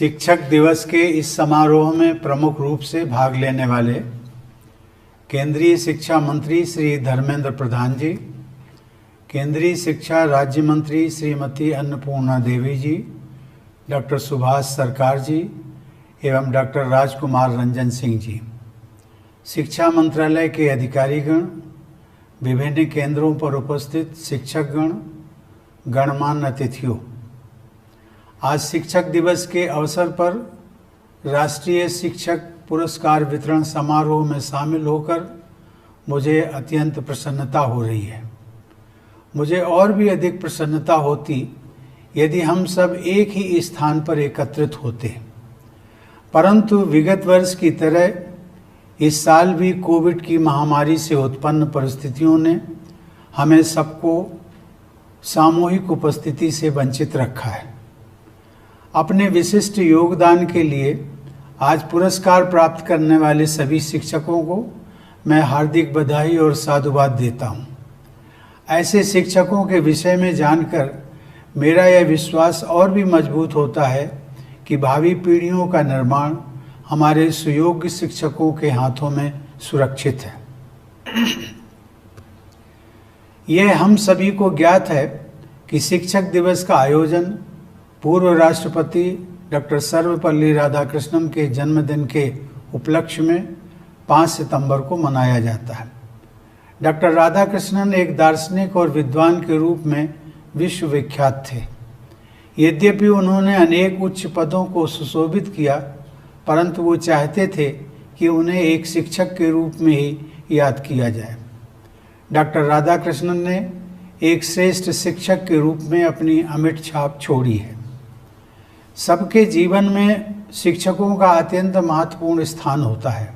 शिक्षक दिवस के इस समारोह में प्रमुख रूप से भाग लेने वाले केंद्रीय शिक्षा मंत्री श्री धर्मेंद्र प्रधान जी, केंद्रीय शिक्षा राज्य मंत्री श्रीमती अन्नपूर्णा देवी जी, डॉक्टर सुभाष सरकार जी एवं डॉक्टर राजकुमार रंजन सिंह जी, शिक्षा मंत्रालय के अधिकारीगण, विभिन्न केंद्रों पर उपस्थित शिक्षकगण, गणमान्य अतिथियों, आज शिक्षक दिवस के अवसर पर राष्ट्रीय शिक्षक पुरस्कार वितरण समारोह में शामिल होकर मुझे अत्यंत प्रसन्नता हो रही है। मुझे और भी अधिक प्रसन्नता होती यदि हम सब एक ही स्थान पर एकत्रित होते, परंतु विगत वर्ष की तरह इस साल भी कोविड की महामारी से उत्पन्न परिस्थितियों ने हमें सबको सामूहिक उपस्थिति से वंचित रखा है। अपने विशिष्ट योगदान के लिए आज पुरस्कार प्राप्त करने वाले सभी शिक्षकों को मैं हार्दिक बधाई और साधुवाद देता हूं। ऐसे शिक्षकों के विषय में जानकर मेरा यह विश्वास और भी मजबूत होता है कि भावी पीढ़ियों का निर्माण हमारे सुयोग्य शिक्षकों के हाथों में सुरक्षित है। यह हम सभी को ज्ञात है कि शिक्षक दिवस का आयोजन पूर्व राष्ट्रपति डॉक्टर सर्वपल्ली राधाकृष्णन के जन्मदिन के उपलक्ष्य में 5 सितंबर को मनाया जाता है। डॉक्टर राधाकृष्णन एक दार्शनिक और विद्वान के रूप में विश्वविख्यात थे। यद्यपि उन्होंने अनेक उच्च पदों को सुशोभित किया, परंतु वो चाहते थे कि उन्हें एक शिक्षक के रूप में ही याद किया जाए। डॉक्टर राधाकृष्णन ने एक श्रेष्ठ शिक्षक के रूप में अपनी अमिट छाप छोड़ी है। सबके जीवन में शिक्षकों का अत्यंत महत्वपूर्ण स्थान होता है।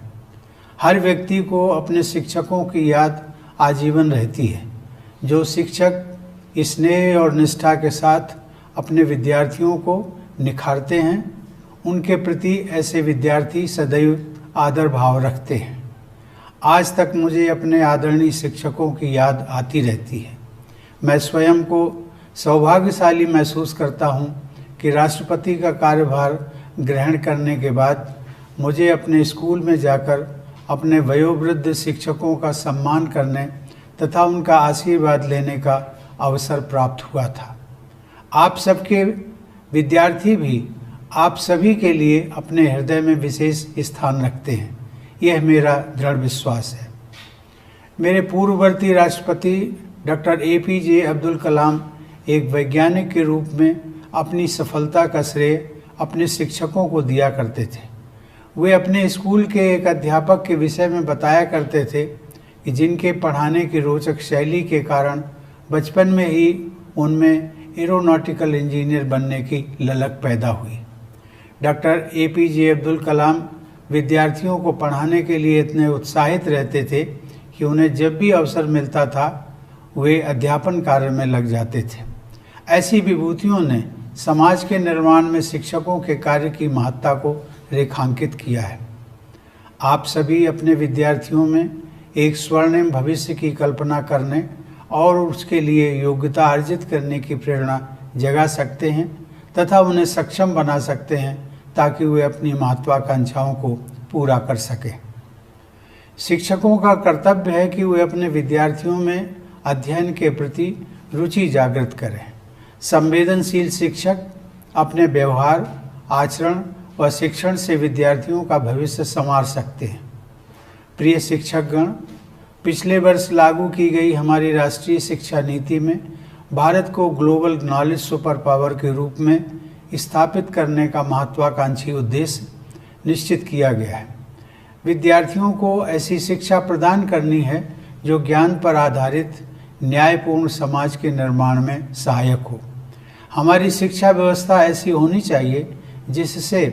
हर व्यक्ति को अपने शिक्षकों की याद आजीवन रहती है। जो शिक्षक स्नेह और निष्ठा के साथ अपने विद्यार्थियों को निखारते हैं, उनके प्रति ऐसे विद्यार्थी सदैव आदर भाव रखते हैं। आज तक मुझे अपने आदरणीय शिक्षकों की याद आती रहती है। मैं स्वयं को सौभाग्यशाली महसूस करता हूँ कि राष्ट्रपति का कार्यभार ग्रहण करने के बाद मुझे अपने स्कूल में जाकर अपने वयोवृद्ध शिक्षकों का सम्मान करने तथा उनका आशीर्वाद लेने का अवसर प्राप्त हुआ था। आप सबके विद्यार्थी भी आप सभी के लिए अपने हृदय में विशेष स्थान रखते हैं, यह मेरा दृढ़ विश्वास है। मेरे पूर्ववर्ती राष्ट्रपति डॉक्टर APJ अब्दुल कलाम एक वैज्ञानिक के रूप में अपनी सफलता का श्रेय अपने शिक्षकों को दिया करते थे। वे अपने स्कूल के एक अध्यापक के विषय में बताया करते थे कि जिनके पढ़ाने की रोचक शैली के कारण बचपन में ही उनमें एरोनॉटिकल इंजीनियर बनने की ललक पैदा हुई। डॉक्टर APJ अब्दुल कलाम विद्यार्थियों को पढ़ाने के लिए इतने उत्साहित रहते थे कि उन्हें जब भी अवसर मिलता था वे अध्यापन कार्य में लग जाते थे। ऐसी विभूतियों ने समाज के निर्माण में शिक्षकों के कार्य की महत्ता को रेखांकित किया है। आप सभी अपने विद्यार्थियों में एक स्वर्णिम भविष्य की कल्पना करने और उसके लिए योग्यता अर्जित करने की प्रेरणा जगा सकते हैं तथा उन्हें सक्षम बना सकते हैं ताकि वे अपनी महत्वाकांक्षाओं को पूरा कर सकें। शिक्षकों का कर्तव्य है कि वे अपने विद्यार्थियों में अध्ययन के प्रति रुचि जागृत करें। संवेदनशील शिक्षक अपने व्यवहार, आचरण व शिक्षण से विद्यार्थियों का भविष्य संवार सकते हैं। प्रिय शिक्षकगण, पिछले वर्ष लागू की गई हमारी राष्ट्रीय शिक्षा नीति में भारत को ग्लोबल नॉलेज सुपर पावर के रूप में स्थापित करने का महत्वाकांक्षी उद्देश्य निश्चित किया गया है। विद्यार्थियों को ऐसी शिक्षा प्रदान करनी है जो ज्ञान पर आधारित न्यायपूर्ण समाज के निर्माण में सहायक हो। हमारी शिक्षा व्यवस्था ऐसी होनी चाहिए जिससे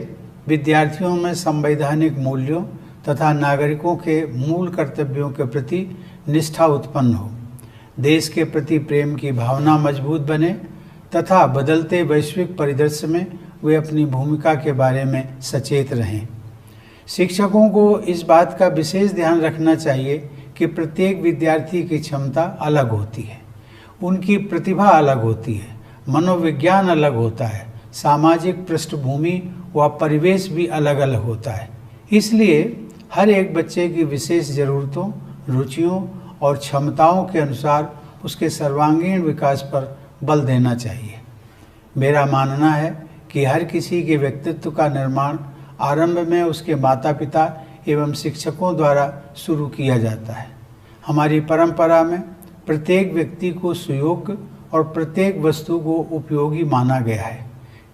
विद्यार्थियों में संवैधानिक मूल्यों तथा नागरिकों के मूल कर्तव्यों के प्रति निष्ठा उत्पन्न हो, देश के प्रति प्रेम की भावना मजबूत बने तथा बदलते वैश्विक परिदृश्य में वे अपनी भूमिका के बारे में सचेत रहें। शिक्षकों को इस बात का विशेष ध्यान रखना चाहिए कि प्रत्येक विद्यार्थी की क्षमता अलग होती है, उनकी प्रतिभा अलग होती है, मनोविज्ञान अलग होता है, सामाजिक पृष्ठभूमि व परिवेश भी अलग अलग होता है। इसलिए हर एक बच्चे की विशेष ज़रूरतों, रुचियों और क्षमताओं के अनुसार उसके सर्वांगीण विकास पर बल देना चाहिए। मेरा मानना है कि हर किसी के व्यक्तित्व का निर्माण आरंभ में उसके माता पिता एवं शिक्षकों द्वारा शुरू किया जाता है। हमारी परंपरा में प्रत्येक व्यक्ति को सुयोग्य और प्रत्येक वस्तु को उपयोगी माना गया है।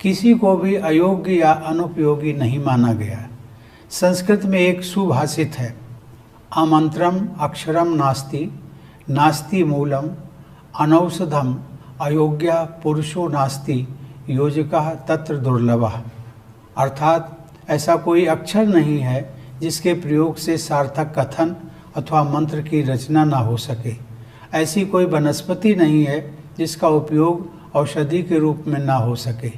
किसी को भी अयोग्य या अनुपयोगी नहीं माना गया है। संस्कृत में एक सुभाषित है, आमंत्रम अक्षरम नास्ति, नास्ति मूलम, अनौषधम, अयोग्य पुरुषो नास्ति, योजकः तत्र दुर्लभः। अर्थात ऐसा कोई अक्षर नहीं है जिसके प्रयोग से सार्थक कथन अथवा मंत्र की रचना ना हो सके। ऐसी कोई वनस्पति नहीं है जिसका उपयोग औषधि के रूप में ना हो सके।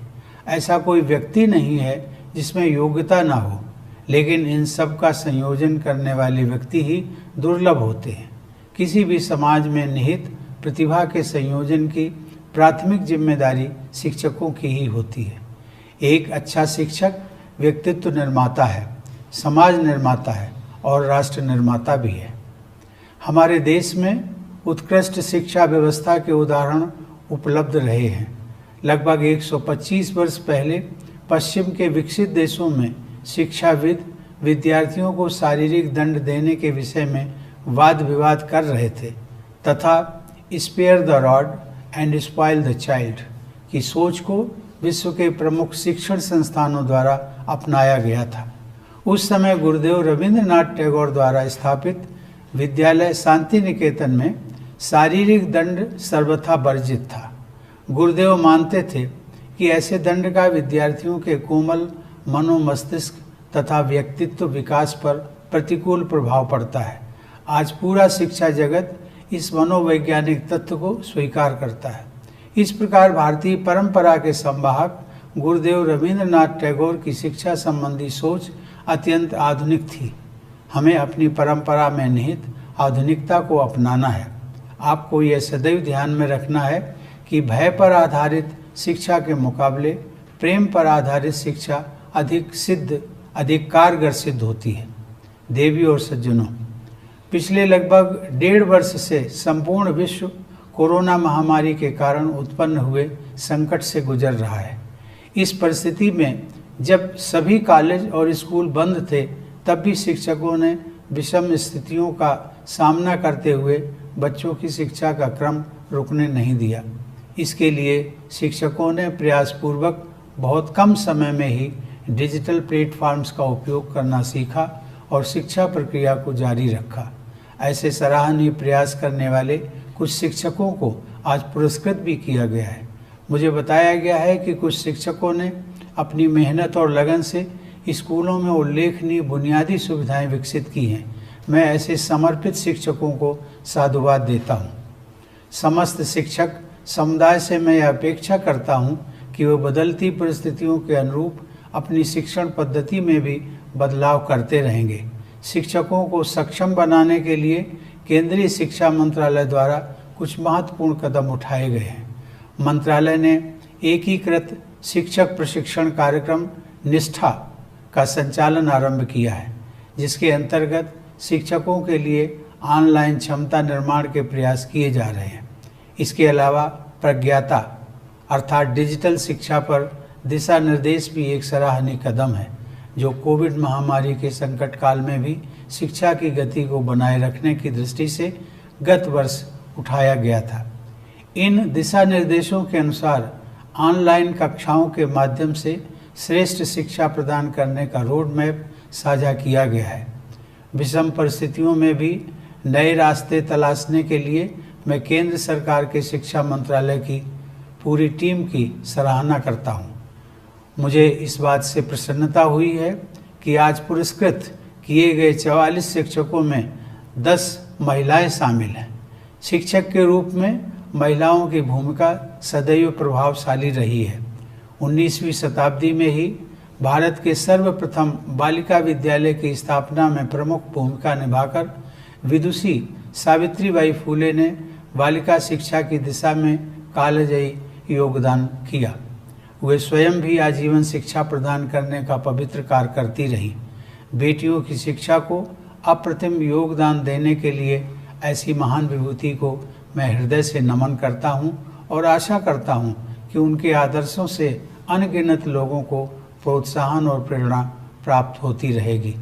ऐसा कोई व्यक्ति नहीं है जिसमें योग्यता ना हो, लेकिन इन सब का संयोजन करने वाले व्यक्ति ही दुर्लभ होते हैं। किसी भी समाज में निहित प्रतिभा के संयोजन की प्राथमिक जिम्मेदारी शिक्षकों की ही होती है। एक अच्छा शिक्षक व्यक्तित्व निर्माता है, समाज निर्माता है और राष्ट्र निर्माता भी है। हमारे देश में उत्कृष्ट शिक्षा व्यवस्था के उदाहरण उपलब्ध रहे हैं। लगभग 125 वर्ष पहले पश्चिम के विकसित देशों में शिक्षाविद विद्यार्थियों को शारीरिक दंड देने के विषय में वाद विवाद कर रहे थे तथा spare the rod and spoil the child की सोच को विश्व के प्रमुख शिक्षण संस्थानों द्वारा अपनाया गया था। उस समय गुरुदेव रविंद्रनाथ टैगोर द्वारा स्थापित विद्यालय शांति निकेतन में शारीरिक दंड सर्वथा वर्जित था। गुरुदेव मानते थे कि ऐसे दंड का विद्यार्थियों के कोमल मनोमस्तिष्क तथा व्यक्तित्व विकास पर प्रतिकूल प्रभाव पड़ता है। आज पूरा शिक्षा जगत इस मनोवैज्ञानिक तत्व को स्वीकार करता है। इस प्रकार भारतीय परंपरा के संवाहक गुरुदेव रविंद्रनाथ टैगोर की शिक्षा संबंधी सोच अत्यंत आधुनिक थी। हमें अपनी परंपरा में निहित आधुनिकता को अपनाना है। आपको यह सदैव ध्यान में रखना है कि भय पर आधारित शिक्षा के मुकाबले प्रेम पर आधारित शिक्षा अधिक कारगर सिद्ध होती है। देवी और सज्जनों, पिछले लगभग 1.5 वर्ष से संपूर्ण विश्व कोरोना महामारी के कारण उत्पन्न हुए संकट से गुजर रहा है। इस परिस्थिति में जब सभी कॉलेज और स्कूल बंद थे, तब भी शिक्षकों ने विषम स्थितियों का सामना करते हुए बच्चों की शिक्षा का क्रम रुकने नहीं दिया। इसके लिए शिक्षकों ने प्रयासपूर्वक बहुत कम समय में ही डिजिटल प्लेटफॉर्म्स का उपयोग करना सीखा और शिक्षा प्रक्रिया को जारी रखा। ऐसे सराहनीय प्रयास करने वाले कुछ शिक्षकों को आज पुरस्कृत भी किया गया है। मुझे बताया गया है कि कुछ शिक्षकों ने अपनी मेहनत और लगन से स्कूलों में उल्लेखनीय बुनियादी सुविधाएं विकसित की हैं। मैं ऐसे समर्पित शिक्षकों को साधुवाद देता हूं। समस्त शिक्षक समुदाय से मैं यह अपेक्षा करता हूं कि वे बदलती परिस्थितियों के अनुरूप अपनी शिक्षण पद्धति में भी बदलाव करते रहेंगे। शिक्षकों को सक्षम बनाने के लिए केंद्रीय शिक्षा मंत्रालय द्वारा कुछ महत्वपूर्ण कदम उठाए गए हैं। मंत्रालय ने एकीकृत शिक्षक प्रशिक्षण कार्यक्रम निष्ठा का संचालन आरंभ किया है, जिसके अंतर्गत शिक्षकों के लिए ऑनलाइन क्षमता निर्माण के प्रयास किए जा रहे हैं। इसके अलावा प्रज्ञाता अर्थात डिजिटल शिक्षा पर दिशा निर्देश भी एक सराहनीय कदम है, जो कोविड महामारी के संकट काल में भी शिक्षा की गति को बनाए रखने की दृष्टि से गत वर्ष उठाया गया था। इन दिशा निर्देशों के अनुसार ऑनलाइन कक्षाओं के माध्यम से श्रेष्ठ शिक्षा प्रदान करने का रोड मैप साझा किया गया है। विषम परिस्थितियों में भी नए रास्ते तलाशने के लिए मैं केंद्र सरकार के शिक्षा मंत्रालय की पूरी टीम की सराहना करता हूं। मुझे इस बात से प्रसन्नता हुई है कि आज पुरस्कृत किए गए 44 शिक्षकों में 10 महिलाएं शामिल हैं। शिक्षक के रूप में महिलाओं की भूमिका सदैव प्रभावशाली रही है। 19वीं शताब्दी में ही भारत के सर्वप्रथम बालिका विद्यालय की स्थापना में प्रमुख भूमिका निभाकर विदुषी सावित्रीबाई फूले ने बालिका शिक्षा की दिशा में कालजयी योगदान किया। वे स्वयं भी आजीवन शिक्षा प्रदान करने का पवित्र कार्य करती रहीं। बेटियों की शिक्षा को अप्रतिम योगदान देने के लिए ऐसी महान विभूति को मैं हृदय से नमन करता हूँ और आशा करता हूँ कि उनके आदर्शों से अनगिनत लोगों को प्रोत्साहन और प्रेरणा प्राप्त होती रहेगी।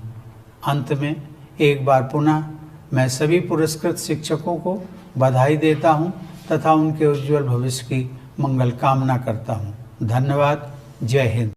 अंत में एक बार पुनः मैं सभी पुरस्कृत शिक्षकों को बधाई देता हूँ तथा उनके उज्जवल भविष्य की मंगल कामना करता हूँ। धन्यवाद। जय हिंद।